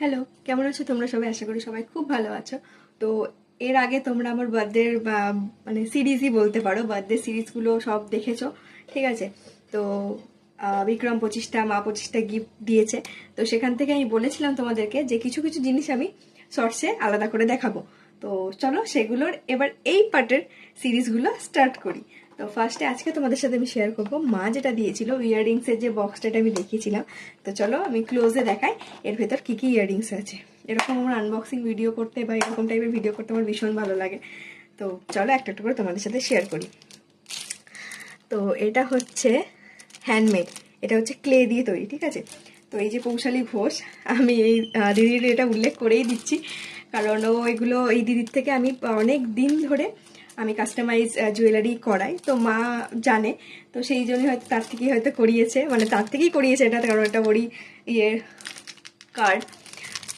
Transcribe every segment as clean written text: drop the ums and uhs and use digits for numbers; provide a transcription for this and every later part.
Hello, কেমন আছো তোমরা সবাই? আশা করি সবাই খুব ভালো আছো। তো এর আগে তোমরা আমার বার্থডের মানে সিরিজই বলতে পারো, বার্থডে সিরিজগুলো সব দেখেছো, ঠিক আছে? তো বিক্রম 25টা, মা 25টা গিফট দিয়েছে। তো সেখান থেকে আমি বলেছিলাম তোমাদেরকে যে কিছু কিছু জিনিস আমি শর্টসে আলাদা করে দেখাবো। তো চলো সেগুলোর এবার এই পার্টের সিরিজগুলো স্টার্ট করি। তো ফার্স্টে আজকে তোমাদের সাথে আমি শেয়ার করবো মা যেটা দিয়েছিল, ইয়াররিংসের যে বক্সটা আমি দেখিয়েছিলাম। তো চলো আমি ক্লোজে দেখাই এর ভেতর কি কি ইয়াররিংস আছে। এরকম আমার আনবক্সিং ভিডিও করতে বা এরকম টাইপের ভিডিও করতে আমার ভীষণ ভালো লাগে। তো চলো একটা একটা করে তোমাদের সাথে শেয়ার করি। তো এটা হচ্ছে হ্যান্ডমেড, এটা হচ্ছে ক্লে দিয়ে তৈরি, ঠিক আছে? তো এই যে পৌশালী ঘোষ, আমি এই দিদির এটা উল্লেখ করেই দিচ্ছি, কারণ ও এগুলো এই দিদির থেকে আমি অনেক দিন ধরে আমি কাস্টমাইজ জুয়েলারি করাই, তো মা জানে। তো সেই জন্যই হয়তো তার থেকেই হয়তো করিয়েছে, মানে তার থেকেই করিয়েছে এটা, কারণ এটা ওরই ইয়ের কার্ড।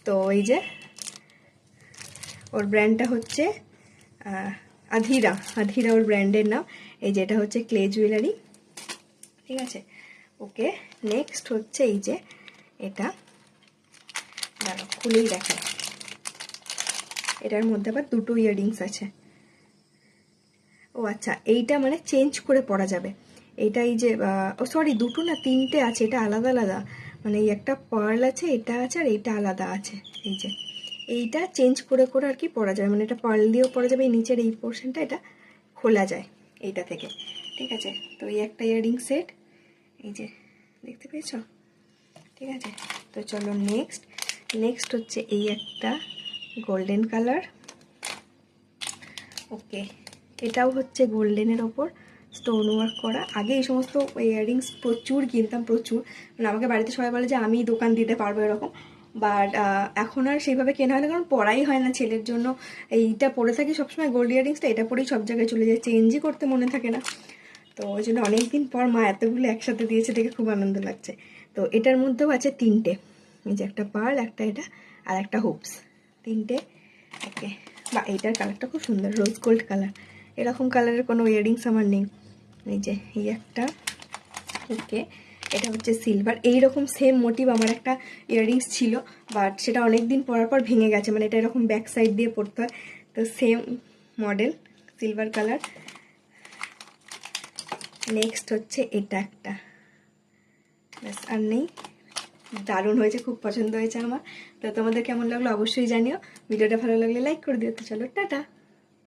তো এই যে ওর ব্র্যান্ডটা হচ্ছে আধিরা, আধিরা ওর ব্র্যান্ডের নাম। এই যে এটা হচ্ছে ক্লে জুয়েলারি, ঠিক আছে? ওকে, নেক্সট হচ্ছে এই যে এটা, দাঁড়াও খুলেই দেখায়। এটার মধ্যে আবার দুটো ইয়াররিংস আছে। ও আচ্ছা, এইটা মানে চেঞ্জ করে পরা যাবে। এইটা এই যে ও সরি, দুটো না তিনটে আছে, এটা আলাদা আলাদা, মানে এই একটা পার্ল আছে, এটা আছে, আর এইটা আলাদা আছে। এই যে এইটা চেঞ্জ করে করে আর কি পরা যাবে, মানে এটা পার্ল দিয়েও পরা যাবে, এই নিচের এই পোর্শনটা এটা খোলা যায় এইটা থেকে, ঠিক আছে? তো এই একটা ইয়াররিং সেট, এই যে দেখতে পেয়েছো, ঠিক আছে? তো চলো নেক্সট, নেক্সট হচ্ছে এই একটা গোল্ডেন কালার। ওকে, এটাও হচ্ছে গোল্ডেনের ওপর স্টোন ওয়ার্ক করা। আগে এই সমস্ত ইয়াররিংস প্রচুর কিনতাম, প্রচুর, মানে আমাকে বাড়িতে সবাই বলে যে আমি দোকান দিতে পারবো এরকম, বাট এখন আর সেইভাবে কেনা হয় না, কারণ পরাই হয় না ছেলের জন্য। এইটা পরে থাকি সবসময়, গোল্ড ইয়াররিংসটা, এটা পরেই সব জায়গায় চলে যায়, চেঞ্জই করতে মনে থাকে না। তো ওই জন্য অনেকদিন পর মা এতগুলো একসাথে দিয়েছে, দেখে খুব আনন্দ লাগছে। তো এটার মধ্যেও আছে তিনটে, এই যে একটা পার্ল, একটা এটা, আর একটা হুপস, তিনটে। ওকে, বা এইটার কালারটা খুব সুন্দর, রোজ গোল্ড কালার। এরকম কালারের কোনো ইয়াররিংস আমার নেই। এই যে এই একটা, ওকে, এটা হচ্ছে সিলভার। এইরকম সেম মোটিভ আমার একটা ইয়াররিংস ছিল, বাট সেটা অনেক দিন পরার পর ভেঙে গেছে, মানে এটা এরকম ব্যাক সাইড দিয়ে পরতে হয়। তো same model, silver colour. Next হচ্ছে এটা একটা, ব্যাস আর নেই। দারুণ হয়েছে, খুব পছন্দ হয়েছে আমার। তো তোমাদের কেমন লাগলো অবশ্যই জানিও। ভিডিওটা ভালো লাগলে লাইক করে দিও। তো চলো টাটা।